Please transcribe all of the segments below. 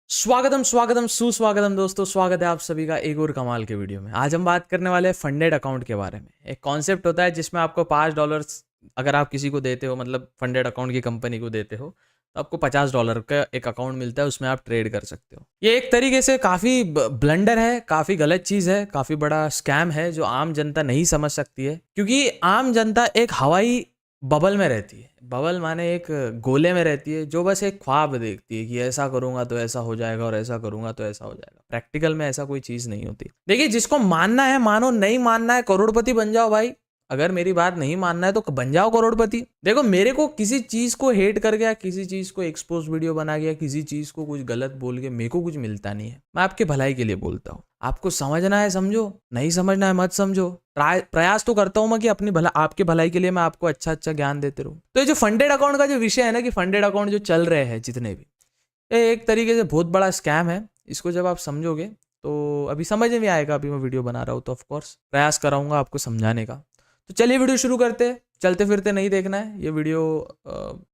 स्वागतम स्वागतम सुस्वागतम दोस्तों, स्वागत है आप सभी का एक और कमाल के वीडियो में। आज हम बात करने वाले हैं फंडेड अकाउंट के बारे में। एक कॉन्सेप्ट होता है जिसमें आपको $5 अगर आप किसी को देते हो, मतलब फंडेड अकाउंट की कंपनी को देते हो, तो आपको $50 का एक अकाउंट मिलता है, उसमें आप ट्रेड कर सकते हो। ये एक तरीके से काफ़ी ब्लंडर है, काफ़ी गलत चीज़ है, काफ़ी बड़ा स्कैम है जो आम जनता नहीं समझ सकती है, क्योंकि आम जनता एक हवाई बबल में रहती है। बबल माने एक गोले में रहती है, जो बस एक ख्वाब देखती है कि ऐसा करूंगा तो ऐसा हो जाएगा और ऐसा करूंगा तो ऐसा हो जाएगा। प्रैक्टिकल में ऐसा कोई चीज़ नहीं होती। देखिए, जिसको मानना है मानो, नहीं मानना है करोड़पति बन जाओ भाई। अगर मेरी बात नहीं मानना है तो बन जाओ करोड़पति। देखो, मेरे को किसी चीज़ को हेट कर गया, किसी चीज़ को एक्सपोज वीडियो बना गया, किसी चीज़ को कुछ गलत बोल के मेरे को कुछ मिलता नहीं है। मैं आपके भलाई के लिए बोलता हूँ। आपको समझना है समझो, नहीं समझना है मत समझो। प्रयास तो करता हूं मैं कि अपनी आपके भलाई के लिए मैं आपको अच्छा अच्छा ज्ञान देते रहूं। तो ये जो फंडेड अकाउंट का जो विषय है ना, कि फंडेड अकाउंट जो चल रहे हैं जितने भी, ये एक तरीके से बहुत बड़ा स्कैम है। इसको जब आप समझोगे तो अभी समझ में आएगा। अभी मैं वीडियो बना रहा हूँ तो ऑफकोर्स प्रयास कराऊंगा आपको समझाने का। तो चलिए वीडियो शुरू करते हैं। चलते फिरते नहीं देखना है ये वीडियो,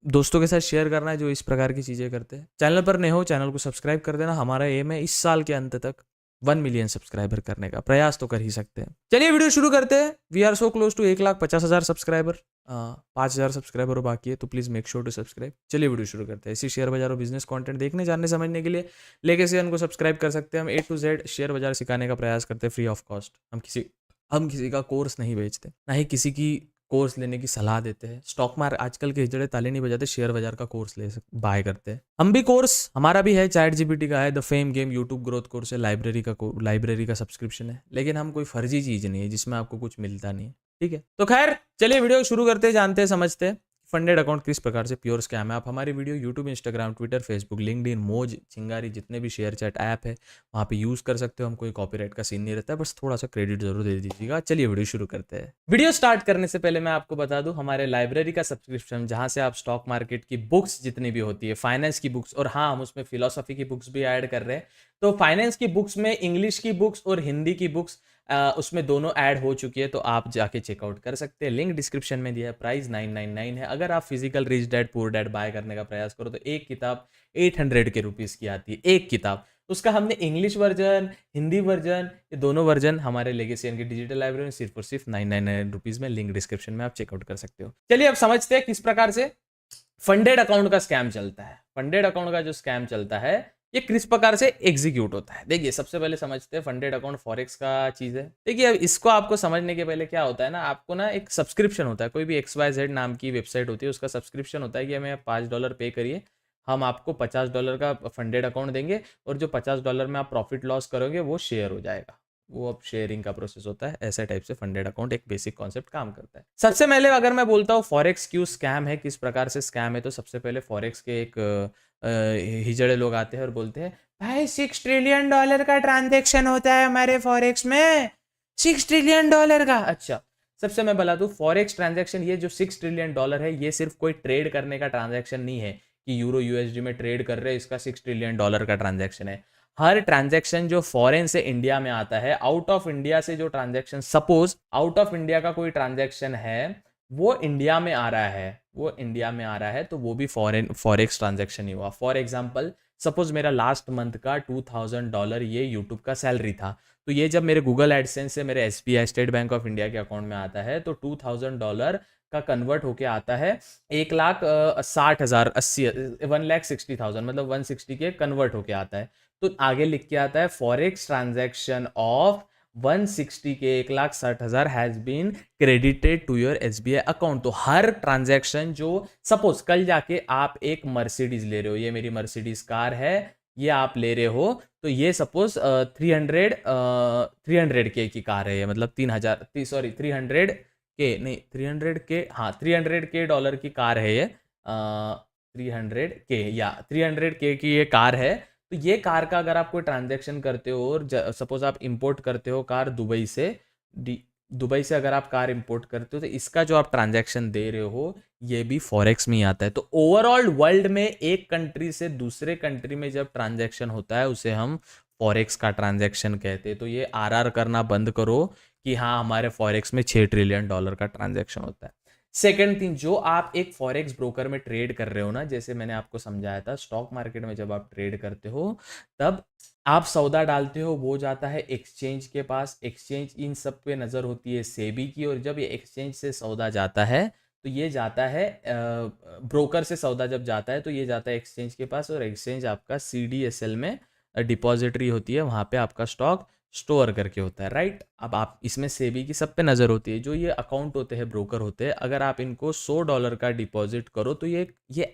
दोस्तों के साथ शेयर करना है जो इस प्रकार की चीज़ें करते हैं। चैनल पर नए हो, चैनल को सब्सक्राइब कर देना। हमारा एम है इस साल के अंत तक 1 मिलियन सब्सक्राइबर करने का। प्रयास तो कर ही सकते हैं। चलिए वीडियो शुरू करते हैं। We are so close to 1,50,000 subscriber. 5,000 subscriber बाकी है, तो please make sure to subscribe. चलिए वीडियो शुरू करते हैं। इसी शेयर बाजार और बिजनेस कंटेंट देखने, जानने, समझने के लिए लेके से को सब्सक्राइब कर सकते हैं। हम A to Z शेयर बाजार सिखाने का प्रयास करते हैं फ्री ऑफ कॉस्ट। हम किसी का कोर्स नहीं बेचते, ना ही किसी की कोर्स लेने की सलाह देते हैं। स्टॉक मार्केट आजकल के हिजड़े ताले नहीं बजाते, शेयर बाजार का कोर्स बाय करते हैं। हम भी कोर्स, हमारा भी है, चैट जीपीटी का है, the fame game YouTube growth course है, लाइब्रेरी का सब्सक्रिप्शन है। लेकिन हम कोई फर्जी चीज़ नहीं है जिसमें आपको कुछ मिलता नहीं है। ठीक है, तो खैर चलिए वीडियो शुरू करते हैं, जानते हैं, समझते हैं फंडेड अकाउंट किस प्रकार से प्योर स्कैम है। आप हमारी video YouTube, Instagram, Twitter, Facebook, LinkedIn, मोज, चिंगारी, जितने भी शेयर चैट ऐप है वहाँ पे यूज़ कर सकते हो। हम कोई कॉपीराइट का सीन नहीं रहता है, बस थोड़ा सा क्रेडिट जरूर दे दीजिएगा। चलिए वीडियो शुरू करते हैं। वीडियो स्टार्ट करने से पहले मैं आपको बता दूं, हमारे लाइब्रेरी का सब्सक्रिप्शन, जहाँ से आप स्टॉक मार्केट की बुक्स जितनी भी होती है, फाइनेंस की बुक्स, और हाँ, हम उसमें फिलोसफी की बुक्स भी ऐड कर रहे हैं। तो फाइनेंस की बुक्स में इंग्लिश की बुक्स और हिंदी की बुक्स, उसमें दोनों ऐड हो चुकी है, तो आप जाके चेकआउट कर सकते हैं। लिंक डिस्क्रिप्शन में दिया है। प्राइस 999 है। अगर आप physical rich dad poor dad buy करने का प्रयास करो तो एक किताब 800 के रुपीज़ की आती है, एक किताब। उसका हमने इंग्लिश वर्जन, हिंदी वर्जन, ये दोनों वर्जन हमारे लेगेसी की डिजिटल लाइब्रेरी में सिर्फ और सिर्फ 999 रुपीज़ में, लिंक डिस्क्रिप्शन में आप चेकआउट कर सकते हो। चलिए अब समझते हैं किस प्रकार से फंडेड अकाउंट का स्कैम चलता है। फंडेड अकाउंट का जो स्कैम चलता है ये किस प्रकार से एग्जीक्यूट होता है। देखिए, सबसे पहले समझते हैं फंडेड अकाउंट फॉरेक्स का चीज़ है। देखिए, अब इसको आपको समझने के पहले क्या होता है ना, आपको ना एक सब्सक्रिप्शन होता है। कोई भी XYZ नाम की वेबसाइट होती है, उसका सब्सक्रिप्शन होता है कि हमें $5 पे करिए, हम आपको $50 का फंडेड अकाउंट देंगे, और जो $50 में आप प्रॉफिट लॉस करोगे वो शेयर हो जाएगा। वो अब शेयरिंग का प्रोसेस होता है। ऐसे टाइप से फंडेड अकाउंट एक बेसिक कॉन्सेप्ट काम करता है। सबसे पहले अगर मैं बोलता हूँ फॉरेक्स क्यों स्कैम है, किस प्रकार से स्कैम है, तो सबसे पहले फॉरेक्स के एक हिजड़े लोग आते हैं और बोलते हैं, भाई $6 ट्रिलियन का ट्रांजेक्शन होता है हमारे फॉरेक्स में, $6 ट्रिलियन का। अच्छा, सबसे मैं बता दूं, फॉरेक्स ट्रांजैक्शन, ये जो $6 ट्रिलियन है, ये सिर्फ कोई ट्रेड करने का ट्रांजैक्शन नहीं है कि यूरो USD में ट्रेड कर रहे हैं, इसका $6 ट्रिलियन का ट्रांजैक्शन है। हर ट्रांजैक्शन जो फॉरेन से इंडिया में आता है, आउट ऑफ इंडिया से जो transaction, suppose out of India का कोई ट्रांजैक्शन है, वो इंडिया में आ रहा है, तो वो भी फॉरेक्स ट्रांजैक्शन ही हुआ। फॉर एग्जांपल, सपोज मेरा लास्ट मंथ का $2000 ये यूट्यूब का सैलरी था, तो ये जब मेरे गूगल एडसेंस से मेरे SBI state bank of India के अकाउंट में आता है, तो $2000 का कन्वर्ट होके आता है 1,60,000, 1,60,000, मतलब 160 के कन्वर्ट होके आता है। तो आगे लिख के आता है फॉरेक्स ट्रांजैक्शन ऑफ 160 के 1,60,000 has been credited to your SBI account. तो हर ट्रांजैक्शन जो, सपोज कल जाके आप एक मर्सिडीज ले रहे हो, ये मेरी मर्सिडीज कार है, ये आप ले रहे हो, तो ये सपोज 300 के की कार है, मतलब 300 के नहीं, 300 के, हाँ 300 के डॉलर की कार है ये, 300 के की ये कार है। तो ये कार का अगर आप कोई ट्रांजैक्शन करते हो, और सपोज आप इंपोर्ट करते हो कार दुबई से, अगर आप कार इंपोर्ट करते हो, तो इसका जो आप ट्रांजैक्शन दे रहे हो ये भी फॉरेक्स में ही आता है। तो ओवरऑल वर्ल्ड में एक कंट्री से दूसरे कंट्री में जब ट्रांजैक्शन होता है, उसे हम फॉरेक्स का ट्रांजैक्शन कहते हैं। तो ये RR करना बंद करो कि हाँ हमारे फॉरेक्स में $6 ट्रिलियन का ट्रांजैक्शन होता है। सेकंड थिंग, जो आप एक फॉरेक्स ब्रोकर में ट्रेड कर रहे हो ना, जैसे मैंने आपको समझाया था, स्टॉक मार्केट में जब आप ट्रेड करते हो तब आप सौदा डालते हो, वो जाता है एक्सचेंज के पास, एक्सचेंज इन सब पे नज़र होती है सेबी की, और जब ये एक्सचेंज से सौदा जाता है तो ये जाता है ब्रोकर से सौदा जब जाता है तो ये जाता है एक्सचेंज के पास, और एक्सचेंज आपका CDSL में डिपॉजिटरी होती है, वहाँ पे आपका स्टॉक स्टोर करके होता है, राइट। अब आप इसमें सेबी की सब पे नज़र होती है। जो ये अकाउंट होते हैं, ब्रोकर होते हैं, अगर आप इनको $100 का डिपॉजिट करो तो ये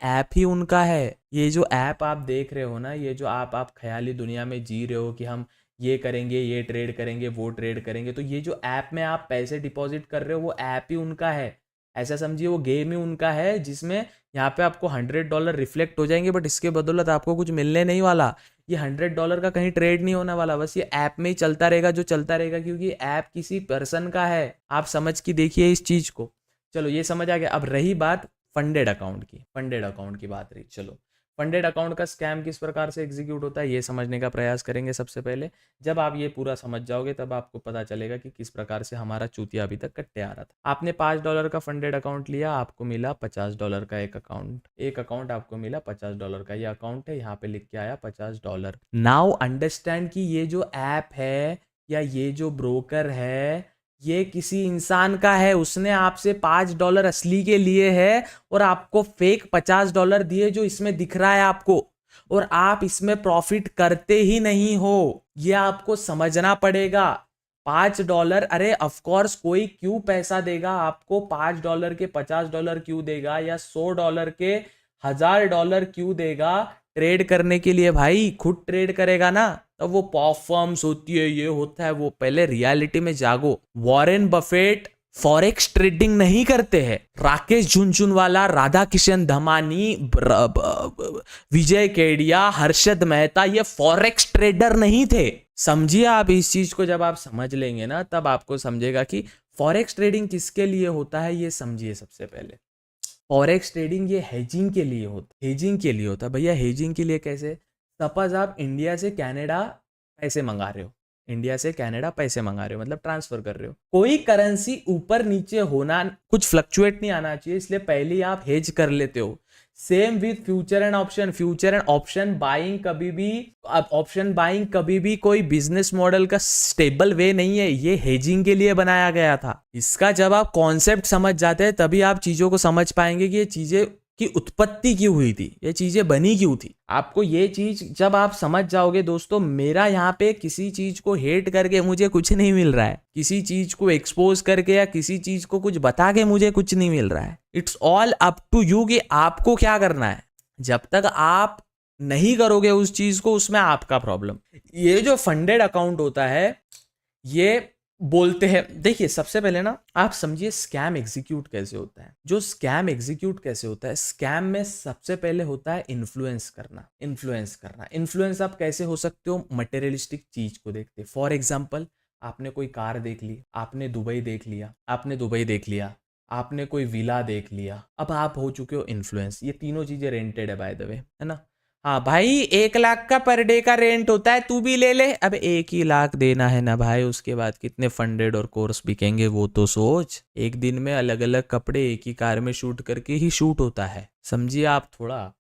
ऐप ही उनका है। ये जो ऐप आप देख रहे हो ना, ये जो आप ख्याली दुनिया में जी रहे हो कि हम ये करेंगे, ये ट्रेड करेंगे, वो ट्रेड करेंगे, तो ये जो ऐप में आप पैसे डिपॉजिट कर रहे हो वो ऐप ही उनका है। ऐसा समझिए वो गेम ही उनका है, जिसमें यहाँ पे आपको $100 रिफ्लेक्ट हो जाएंगे, बट इसके बदौलत आपको कुछ मिलने नहीं वाला। ये $100 का कहीं ट्रेड नहीं होने वाला, बस ये ऐप में ही चलता रहेगा, जो चलता रहेगा, क्योंकि ऐप किसी पर्सन का है। आप समझ के देखिए इस चीज को। चलो ये समझ आ गया। अब रही बात फंडेड अकाउंट की, फंडेड अकाउंट की बात रही। चलो फंडेड अकाउंट का स्कैम किस प्रकार से एग्जीक्यूट होता है ये समझने का प्रयास करेंगे सबसे पहले। जब आप ये पूरा समझ जाओगे तब आपको पता चलेगा कि किस प्रकार से हमारा चूतिया अभी तक कट्टे आ रहा था। आपने $5 का फंडेड अकाउंट लिया, आपको मिला $50 का एक अकाउंट आपको मिला $50 का। ये अकाउंट है, यहाँ पे लिख के आया $50। नाउ अंडरस्टैंड कि ये जो ऐप है या ये जो ब्रोकर है ये किसी इंसान का है। उसने आपसे $5 असली के लिए है और आपको फेक $50 दिए जो इसमें दिख रहा है आपको, और आप इसमें प्रॉफिट करते ही नहीं हो। ये आपको समझना पड़ेगा। $5, अरे ऑफकोर्स कोई क्यों पैसा देगा आपको? $5 के $50 क्यों देगा, या $100 के $1000 क्यों देगा ट्रेड करने के लिए? भाई खुद ट्रेड करेगा ना, तो वो परफॉर्म्स होती है, ये होता है वो। पहले रियलिटी में जागो। वॉरेन बफेट फॉरेक्स ट्रेडिंग नहीं करते हैं। राकेश झुनझुनवाला, राधा किशन धमानी, विजय केडिया, हर्षद मेहता, ये फॉरेक्स ट्रेडर नहीं थे। समझिए आप इस चीज को। जब आप समझ लेंगे ना तब आपको समझेगा कि फॉरेक्स ट्रेडिंग किसके लिए होता है, ये समझिए। सबसे पहले फॉरेक्स ट्रेडिंग ये हेजिंग के लिए होता है। हेजिंग के लिए होता है भैया। हेजिंग के लिए कैसे? सपोज आप इंडिया से कनाडा पैसे मंगा रहे हो, इंडिया से कनाडा पैसे मंगा रहे हो, मतलब ट्रांसफर कर रहे हो। कोई करेंसी ऊपर नीचे होना, कुछ फ्लक्चुएट नहीं आना चाहिए, इसलिए पहले ही आप हेज कर लेते हो। Same with future and option. Future and option buying कभी भी कोई बिजनेस मॉडल का स्टेबल वे नहीं है, ये हेजिंग के लिए बनाया गया था। इसका जब आप कॉन्सेप्ट समझ जाते हैं तभी आप चीजों को समझ पाएंगे कि ये चीजें की उत्पत्ति क्यों हुई थी, ये चीजें बनी क्यों थी। आपको ये चीज जब आप समझ जाओगे दोस्तों, मेरा यहाँ पे किसी चीज को हेट करके मुझे कुछ नहीं मिल रहा है, किसी चीज को एक्सपोज करके या किसी चीज को कुछ बता के मुझे कुछ नहीं मिल रहा है। It's all up to you कि आपको क्या करना है। जब तक आप नहीं करोगे उस चीज को, उसमें आपका प्रॉब्लम। ये जो फंडेड अकाउंट होता है, ये बोलते हैं, देखिए सबसे पहले ना आप समझिए स्कैम एग्जीक्यूट कैसे होता है। जो स्कैम एग्जीक्यूट कैसे होता है, स्कैम में सबसे पहले होता है इन्फ्लुएंस करना। इन्फ्लुएंस आप कैसे हो सकते हो? मटेरियलिस्टिक चीज को देखते। फॉर एग्जाम्पल, आपने कोई कार देख ली, आपने दुबई देख लिया, आपने कोई विला देख लिया, अब आप हो चुके हो इन्फ्लुएंस। ये तीनों चीजें रेंटेड है बाय द वे, है ना। हाँ भाई 1 लाख का पर डे का रेंट होता है, तू भी ले ले। अब 1 ही लाख देना है ना भाई, उसके बाद कितने फंडेड और कोर्स बिकेंगे वो तो सोच। एक दिन में अलग अलग कपड़े एक ही कार में शूट करके ही शूट होता है, समझिए आप थोड़ा।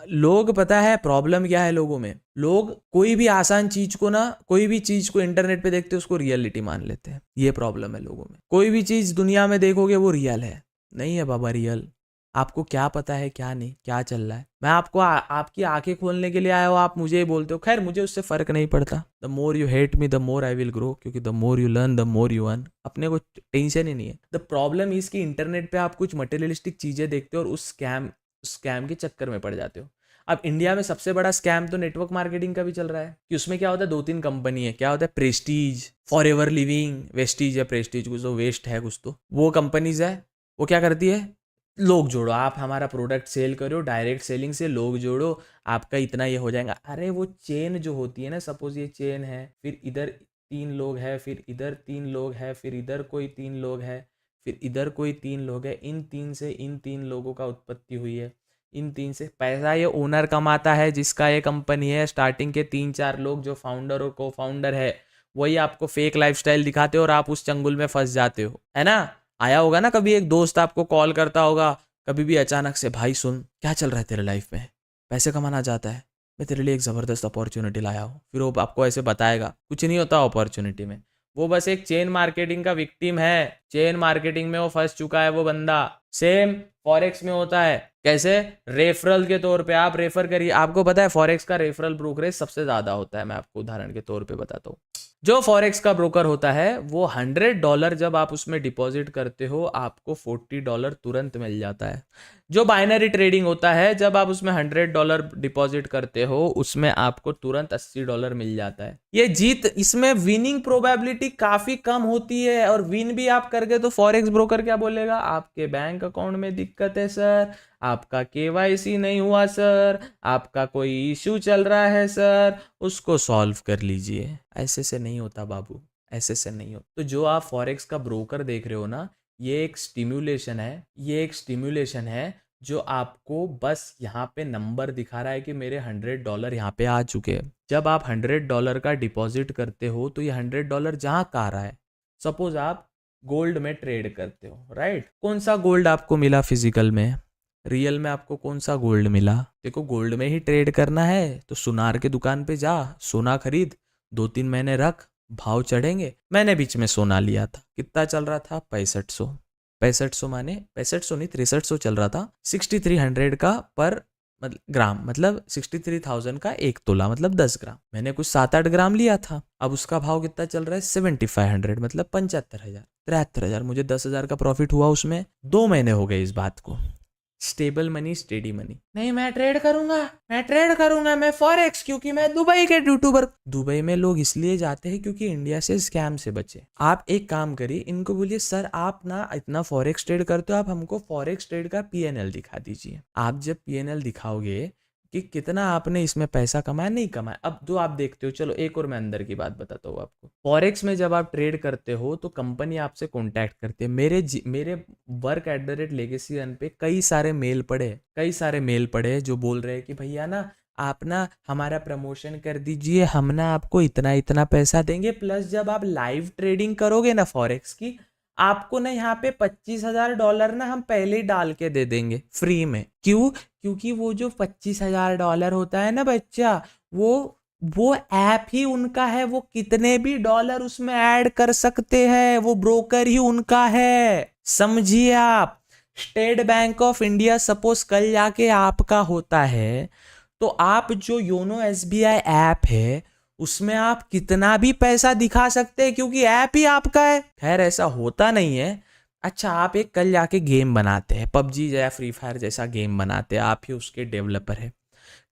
लोग, पता है प्रॉब्लम क्या है लोगों में? लोग कोई भी आसान चीज को ना, कोई भी चीज को इंटरनेट पे देखते हैं उसको रियलिटी मान लेते हैं। ये प्रॉब्लम है लोगों में। कोई भी चीज दुनिया में देखोगे वो रियल है, नहीं है बाबा रियल। आपको क्या पता है क्या नहीं, क्या चल रहा है? मैं आपको आपकी आंखें खोलने के लिए आया हूँ, आप मुझे ही बोलते हो। खैर मुझे उससे फर्क नहीं पड़ता। The more you hate me the more I will grow, क्योंकि the more you learn the more you earn. अपने को टेंशन ही नहीं है। द प्रॉब्लम इज कि इंटरनेट पे आप कुछ मटेरियलिस्टिक चीजें देखते हो और उस स्कैम के चक्कर में पड़ जाते हो। अब इंडिया में सबसे बड़ा स्कैम तो नेटवर्क मार्केटिंग का भी चल रहा है, कि उसमें क्या होता है, 2-3 कंपनी है। क्या होता है? Prestige, for ever living, Vestige या प्रेस्टीज, कुछ तो वेस्ट है कुछ तो, वो कंपनीज है। वो क्या करती है? लोग जोड़ो, आप हमारा प्रोडक्ट सेल करो, डायरेक्ट सेलिंग से लोग जोड़ो, आपका इतना ये हो जाएगा। अरे वो चेन जो होती है ना, सपोज ये चेन है, फिर इधर 3 लोग है, फिर इधर 3 लोग है, फिर इधर कोई 3 लोग है, फिर इधर कोई 3 लोग है। इन 3 से इन 3 लोगों का उत्पत्ति हुई है। इन 3 से पैसा ये ओनर कमाता है जिसका ये कंपनी है। स्टार्टिंग के 3-4 लोग जो फाउंडर और को फाउंडर है, वही आपको फेक लाइफस्टाइल दिखाते हो और आप उस चंगुल में फंस जाते हो, है ना। आया होगा ना कभी, एक दोस्त आपको कॉल करता होगा कभी भी अचानक से, भाई सुन क्या चल रहा है तेरे लाइफ में, पैसे कमाना चाहता है, मैं तेरे लिए एक ज़बरदस्त अपॉर्चुनिटी लाया हूँ। फिर वो आपको ऐसे बताएगा, कुछ नहीं होता अपॉर्चुनिटी में, वो बस एक चेन मार्केटिंग का विक्टिम है। चेन मार्केटिंग में वो फंस चुका है वो बंदा। सेम फॉरेक्स में होता है। कैसे? रेफरल के तौर पे आप रेफर करिए। आपको पता है फॉरेक्स का रेफरल ब्रोकरेज सबसे ज्यादा होता है। मैं आपको उदाहरण के तौर पे बताता हूँ। जो फॉरेक्स का ब्रोकर होता है वो $100 जब आप उसमें डिपॉजिट करते हो आपको $40 तुरंत मिल जाता है। जो बाइनरी ट्रेडिंग होता है जब आप उसमें $100 डिपॉजिट करते हो उसमें आपको तुरंत $80 मिल जाता है। ये जीत, इसमें विनिंग प्रोबेबिलिटी काफी कम होती है, और विन भी आप कर गए तो फॉरेक्स ब्रोकर क्या बोलेगा? आपके बैंक अकाउंट में दिक्कत है सर, आपका केवाईसी नहीं हुआ सर, आपका कोई इशू चल रहा है सर, उसको सॉल्व कर लीजिए। ऐसे से नहीं होता बाबू, ऐसे से नहीं होता। तो जो आप फॉरेक्स का ब्रोकर देख रहे हो ना, ये एक स्टिम्युलेशन है, ये एक स्टिम्युलेशन है जो आपको बस यहाँ पे नंबर दिखा रहा है कि मेरे $100 यहाँ पे आ चुके हैं। जब आप $100 का डिपॉजिट करते हो तो ये $100 जहाँ का आ रहा है। सपोज आप गोल्ड में ट्रेड करते हो, राइट? कौन सा गोल्ड आपको मिला फिजिकल में? रियल में आपको कौन सा गोल्ड मिला? देखो, गोल्ड में ही ट्रेड करना है तो सुनार के दुकान पे जा, सोना खरीद, 2-3 महीने रख, भाव चढ़ेंगे। मैंने बीच में सोना लिया था, कितना चल रहा था? 6500। 6500 माने 6500 नहीं, 6300 चल रहा था। 6300 का पर मतलब ग्राम, मतलब 63,000 का 1 तोला, मतलब 10 ग्राम। मैंने कुछ 7-8 ग्राम लिया था। अब उसका भाव कितना चल रहा है? 7500, मतलब 75,000, 73,000। मुझे 10,000 का प्रॉफिट हुआ उसमें। 2 महीने हो गए इस बात को। Stable money, steady money. नहीं, मैं ट्रेड करूंगा, मैं ट्रेड करूंगा, मैं फॉरेक्स, क्योंकि मैं दुबई के यूट्यूबर। दुबई में लोग इसलिए जाते हैं क्योंकि इंडिया से स्कैम से बचे। आप एक काम करिए, इनको बोलिए सर आप ना इतना फॉरेक्स ट्रेड करते हो, आप हमको फॉरेक्स ट्रेड का पीएनएल दिखा दीजिए। आप जब पीएनएल दिखाओगे कि कितना आपने इसमें पैसा कमाया, नहीं कमाया, अब जो आप देखते हो। चलो एक और मैं अंदर की बात बताता हूँ आपको। फॉरेक्स में जब आप ट्रेड करते हो तो कंपनी आपसे कॉन्टैक्ट करती है। मेरे work@legacy पे कई सारे मेल पड़े जो बोल रहे हैं कि भैया ना आप ना हमारा प्रमोशन कर दीजिए, हम ना आपको इतना इतना पैसा देंगे, प्लस जब आप लाइव ट्रेडिंग करोगे ना फॉरेक्स की, आपको ना यहाँ पे $25,000 ना हम पहले ही डाल के दे देंगे फ्री में। क्यों? क्योंकि वो जो $25,000 होता है ना बच्चा, वो ऐप ही उनका है। वो कितने भी डॉलर उसमें ऐड कर सकते हैं, वो ब्रोकर ही उनका है। समझिए आप। State bank of India suppose कल जाके आपका होता है तो आप जो योनो एसबीआई ऐप है उसमें आप कितना भी पैसा दिखा सकते हैं क्योंकि ऐप ही आपका है। खैर ऐसा होता नहीं है। अच्छा, आप एक कल जाके गेम बनाते हैं, पबजी या फ्री फायर जैसा गेम बनाते हैं, आप ही उसके डेवलपर है।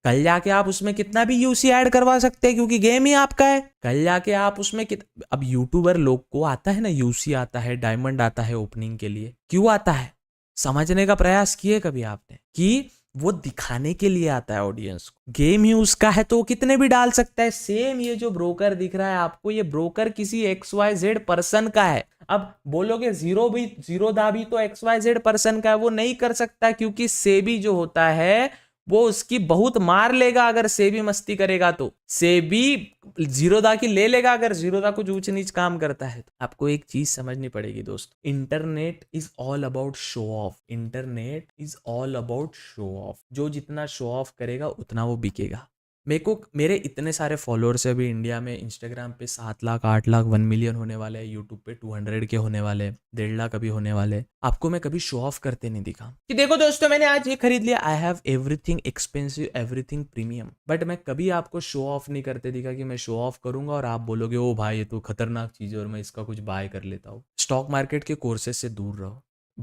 कल जाके आप उसमें कितना भी यूसी ऐड करवा सकते हैं क्योंकि गेम ही आपका है। कल जाके आप उसमें अब यूट्यूबर लोग को आता है ना, यूसी आता है, डायमंड आता है ओपनिंग के लिए। क्यों आता है? समझने का प्रयास किए कभी आपने कि वो दिखाने के लिए आता है ऑडियंस को। गेम ही उसका है तो वो कितने भी डाल सकता है। सेम ये जो ब्रोकर दिख रहा है आपको, ये ब्रोकर किसी XYZ पर्सन का है। अब बोलोगे जीरो दा भी तो XYZ पर्सन का है, वो नहीं कर सकता क्योंकि सेबी जो होता है वो उसकी बहुत मार लेगा। अगर सेबी मस्ती करेगा तो सेबी जीरोदा की ले लेगा, अगर जीरोदा कुछ ऊंच नीच काम करता है तो। आपको एक चीज समझनी पड़ेगी दोस्त, internet is all about show off. Internet is all about show off. जो जितना शो ऑफ करेगा उतना वो बिकेगा। मेरे इतने सारे फॉलोअर्स है अभी इंडिया में। इंस्टाग्राम पे 7 लाख 8 लाख 1 मिलियन होने वाले हैं, यूट्यूब पे 200 के होने वाले, 1.5 लाख अभी होने वाले। आपको मैं कभी शो ऑफ करते नहीं दिखा कि देखो दोस्तों मैंने आज ये खरीद लिया। I have everything expensive, everything premium. But मैं कभी आपको शो ऑफ नहीं करते दिखा कि मैं शो ऑफ करूंगा और आप बोलोगे ओ भाई ये तो खतरनाक चीज है और मैं इसका कुछ बाय कर लेता हूँ। स्टॉक मार्केट के कोर्सेज से दूर रहो।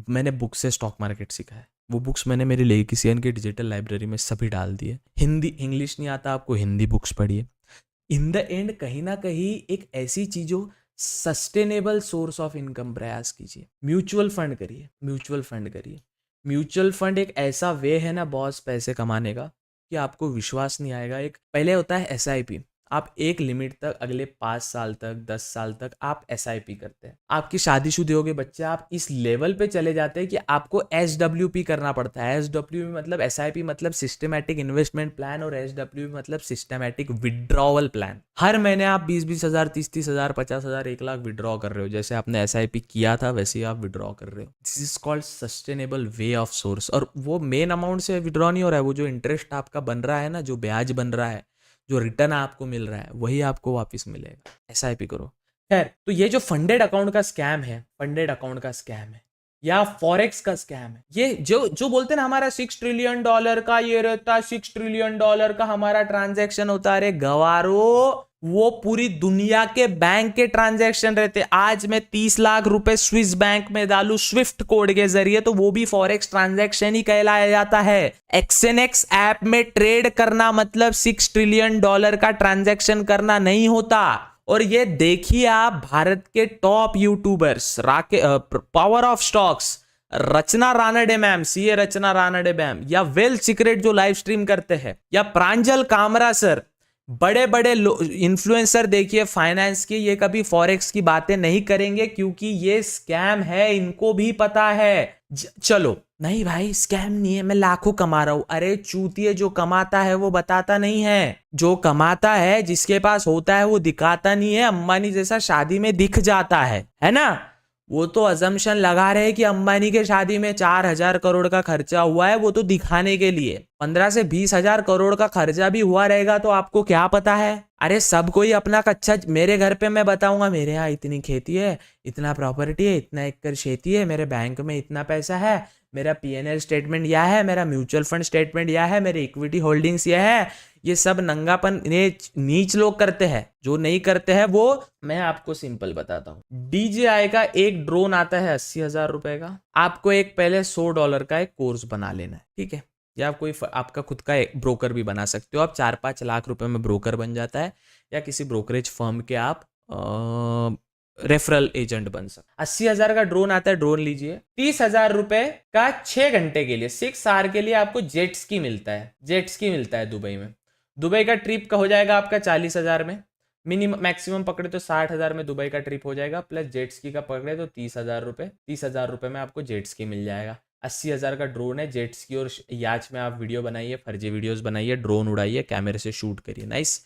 मैंने बुक से स्टॉक मार्केट सीखा है। वो बुक्स मैंने मेरी लेगेसियन की डिजिटल लाइब्रेरी में सभी डाल दिए। हिंदी इंग्लिश नहीं आता आपको, हिंदी बुक्स पढ़िए। इन द एंड कहीं ना कहीं एक ऐसी चीज़ों सस्टेनेबल सोर्स ऑफ इनकम प्रयास कीजिए। म्यूचुअल फंड करिए, म्यूचुअल फंड करिए। म्यूचुअल फंड एक ऐसा वे है ना बॉस पैसे कमाने का कि आपको विश्वास नहीं आएगा। एक पहले होता है SIP। आप एक लिमिट तक अगले 5 साल तक 10 साल तक आप SIP करते हैं। आपकी शादीशुदी हो गई, बच्चे, आप इस लेवल पे चले जाते हैं कि आपको SWP करना पड़ता है। SWP मतलब SIP मतलब सिस्टमैटिक इन्वेस्टमेंट प्लान, और SWP मतलब सिस्टमैटिक विड्रॉवल प्लान। हर महीने आप 20-20 हज़ार, 30-30 हज़ार, 50 हज़ार, 1 लाख विड्रॉ कर रहे हो। जैसे आपने SIP किया था वैसे ही आप विड्रॉ कर रहे हो। This is called sustainable way of source. और वो मेन अमाउंट से विड्रॉ नहीं हो रहा है, वो जो इंटरेस्ट आपका बन रहा है ना, जो ब्याज बन रहा है, जो रिटर्न आपको मिल रहा है, वही आपको वापस मिलेगा। SIP करो। खैर, तो ये जो फंडेड अकाउंट का स्कैम है, फंडेड अकाउंट का स्कैम है या फॉरेक्स का स्कैम है, ये जो बोलते हैं ना हमारा $6 ट्रिलियन का ये रहता, $6 ट्रिलियन का हमारा ट्रांजैक्शन होता है। अरे गवारो, वो पूरी दुनिया के बैंक के ट्रांजैक्शन रहते। आज मैं 30 लाख रुपए स्विस बैंक में डालू स्विफ्ट कोड के जरिए, तो वो भी फॉरेक्स ट्रांजैक्शन ही कहलाया जाता है। XNX ऐप में ट्रेड करना मतलब $6 ट्रिलियन का ट्रांजैक्शन करना नहीं होता। और ये देखिए आप, भारत के top YouTubers, power of stocks, Rachna Ranade ma'am, CA Rachna Ranade ma'am, या वेल्थ सीक्रेट जो लाइव स्ट्रीम करते हैं, या प्रांजल कामरा सर, बड़े बड़े इन्फ्लुएंसर देखिए फाइनेंस के, ये कभी फॉरेक्स की बातें नहीं करेंगे क्योंकि ये स्कैम है, इनको भी पता है। चलो नहीं भाई स्कैम नहीं है, मैं लाखों कमा रहा हूं। अरे चूतिए, जो कमाता है वो बताता नहीं है, जो कमाता है, जिसके पास होता है वो दिखाता नहीं है। अंबानी जैसा शादी में दिख जाता है ना। वो तो अजम्पशन लगा रहे हैं कि अंबानी के शादी में 4,000 करोड़ का खर्चा हुआ है, वो तो दिखाने के लिए। 15 से 20 हजार करोड़ का खर्चा भी हुआ रहेगा तो आपको क्या पता है। अरे सब कोई अपना कच्चा, मेरे घर पे मैं बताऊंगा मेरे यहाँ इतनी खेती है, इतना प्रॉपर्टी है, इतना एकड़ खेती है, मेरे बैंक में इतना पैसा है, मेरा PNL स्टेटमेंट यह है, मेरा म्यूचुअल फंड स्टेटमेंट यह है, मेरी इक्विटी होल्डिंग्स यह है। ये सब नंगापन नीच लोग करते हैं, जो नहीं करते हैं वो मैं आपको सिंपल बताता हूँ। DJI का एक ड्रोन आता है 80,000 रुपए का। आपको एक पहले $100 का एक कोर्स बना लेना है, ठीक है। या कोई आपका खुद का एक ब्रोकर भी बना सकते हो आप, 4-5 लाख रुपए में ब्रोकर बन जाता है। या किसी ब्रोकरेज फर्म के आप रेफरल एजेंट बन सकते। 80,000 का ड्रोन आता है, ड्रोन लीजिए। 30,000 रुपए का 6 घंटे के लिए, 6 आवर के लिए आपको जेट स्की मिलता है, जेट स्की मिलता है दुबई में। दुबई का ट्रिप का हो जाएगा आपका 40,000 में, मिनिमम मैक्सिमम पकड़े तो 60,000 में दुबई का ट्रिप हो जाएगा, प्लस जेट स्की का पकड़े तो 30,000 रुपए। 30,000 रुपए में आपको जेट स्की मिल जाएगा। 80,000 का ड्रोन है, जेट स्की और याच में आप वीडियो बनाइए, फर्जी वीडियोस बनाइए, ड्रोन उड़ाइए, कैमरे से शूट करिए, नाइस।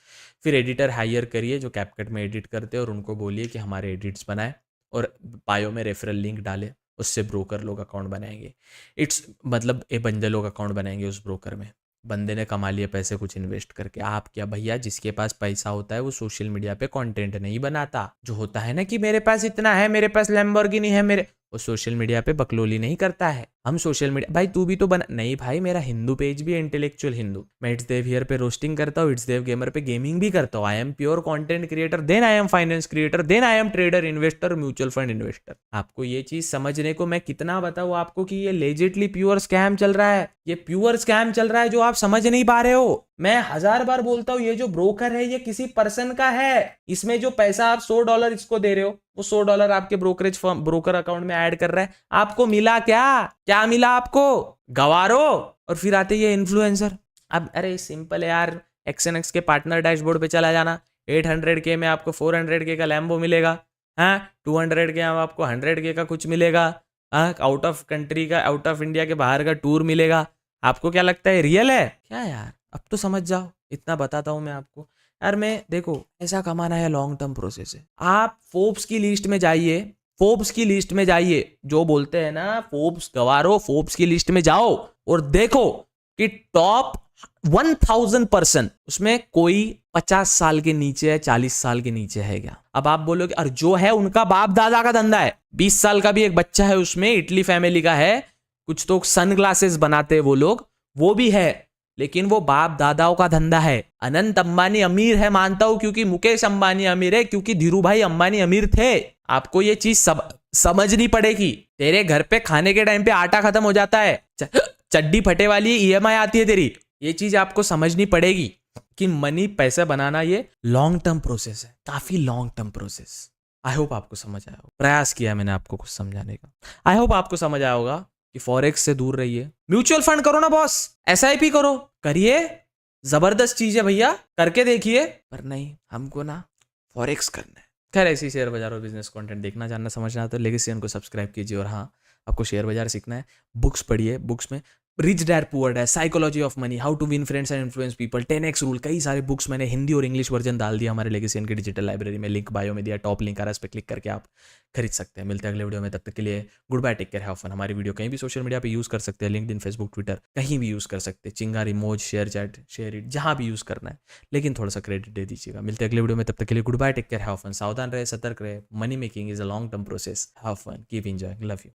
फिर एडिटर हायर करिए जो कैपकट में एडिट करते हैं, और उनको बोलिए कि हमारे एडिट्स बनाए, और बायो में रेफरल लिंक डाले, उससे ब्रोकर लोग अकाउंट बनाएंगे। इट्स मतलब ये बंदे लोग अकाउंट बनाएंगे उस ब्रोकर में। बंदे ने कमा लिए पैसे कुछ इन्वेस्ट करके। आप क्या भैया, जिसके पास पैसा होता है वो सोशल मीडिया पे कंटेंट नहीं बनाता। जो होता है ना कि मेरे पास इतना है, मेरे पास लैम्बोर्गिनी है, मेरे, वो सोशल मीडिया पे बकलोली नहीं करता है। हम सोशल मीडिया, भाई तू भी तो बना नहीं भाई, मेरा हिंदू पेज भी है, इंटेलेक्चुअल हिंदू। मैं इट्स देव हियर पे रोस्टिंग करता हूँ, इट्स देव गेमर पे गेमिंग भी करता हूँ। I am pure content creator, then I am finance creator, then I am trader, investor, mutual fund investor. आपको ये चीज समझने को मैं कितना बताऊँ आपको कि ये लेजिटली प्योर स्कैम चल रहा है, ये प्योर स्कैम चल रहा है जो आप समझ नहीं पा रहे हो। मैं 1000 बार बोलता हूँ, ये जो ब्रोकर है ये किसी पर्सन का है। इसमें जो पैसा आप $100 इसको दे रहे हो, वो $100 आपके ब्रोकरेज फर्म, ब्रोकर अकाउंट में ऐड कर रहा है। आपको मिला क्या मिला आपको, गवारो। और फिर आते ये इन्फ्लुएंसर। अब अरे सिंपल है यार, XNX के पार्टनर डैशबोर्ड पे चला जाना, 800K में आपको 400K का लैम्बो मिलेगा, हाँ 200K में आपको 100K का कुछ मिलेगा, हाँ आउट ऑफ कंट्री का, आउट ऑफ इंडिया के बाहर का टूर मिलेगा। आपको क्या लगता है रियल है क्या यार? अब तो समझ जाओ, इतना बताता हूं मैं आपको यार। मैं देखो, ऐसा कमाना है लॉन्ग टर्म प्रोसेस है। आप फोर्ब्स की लिस्ट में जाइए, फोर्ब्स की लिस्ट में जाइए, जो बोलते हैं ना फोर्ब्स गवारो, फोर्ब्स की लिस्ट में जाओ और देखो कि टॉप 1000% उसमें कोई 50 साल के नीचे है, 40 साल के नीचे है क्या? अब आप बोलोगे और जो है उनका बाप दादा का धंधा है। 20 साल का भी एक बच्चा है उसमें, इटली फैमिली का है, कुछ तो सनग्लासेस बनाते हैं वो लोग, वो भी है, लेकिन वो बाप दादाओं का धंधा है। अनंत अंबानी अमीर है मानता हूं, क्योंकि मुकेश अंबानी अमीर है, क्योंकि धीरू भाई अंबानी अमीर थे। आपको ये चीज समझनी पड़ेगी। तेरे घर पे खाने के टाइम पे आटा खत्म हो जाता है, चड्डी फटे वाली EMI आती है तेरी, ये चीज आपको समझनी पड़ेगी कि मनी, पैसा बनाना ये लॉन्ग टर्म प्रोसेस है, काफी long term process. I hope आपको समझ आया होगा, प्रयास किया मैंने आपको कुछ समझाने का। आई होप आपको समझ आया होगा कि फॉरेक्स से दूर रहिए, म्यूचुअल फंड करो ना बॉस, SIP करो, करिए, जबरदस्त चीज है भैया, करके देखिए। पर नहीं, हमको ना फॉरेक्स करना है। खैर, ऐसी शेयर बाजार और बिजनेस कंटेंट देखना, जानना, समझना तो लेगेसी को सब्सक्राइब कीजिए। और हाँ, आपको शेयर बाजार सीखना है, बुक्स पढ़िए। बुक्स में rich dad poor dad, psychology of money, how to win friends and influence people, 10x rule, कई सारे बुक्स मैंने हिंदी और इंग्लिश वर्जन डाल दिया हमारे लेगेसी की डिजिटल लाइब्रेरी में। लिंक बायो में दिया, टॉप लिंक आ रहा है, इस पर क्लिक करके आप खरीद सकते हैं। मिलते हैं अगले वीडियो में, तब तक के लिए goodbye, take care, have fun. हमारी वीडियो कहीं भी सोशल मीडिया पे यूज कर सकते हैं, लिंक्डइन, फेसबुक, ट्विटर, कहीं भी यूज कर सकते हैं। चिंगार, इमोज, शेयर चैट, शेयर इट, जहां भी यूज करना है, लेकिन थोड़ा सा क्रेडिट दे दीजिएगा। मिलते हैं अगले वीडियो में, तब तक के लिए goodbye, take care, have fun. सावधान रहे, सतर्क रहे। Money making is a long term process. Have fun, keep enjoying, love you.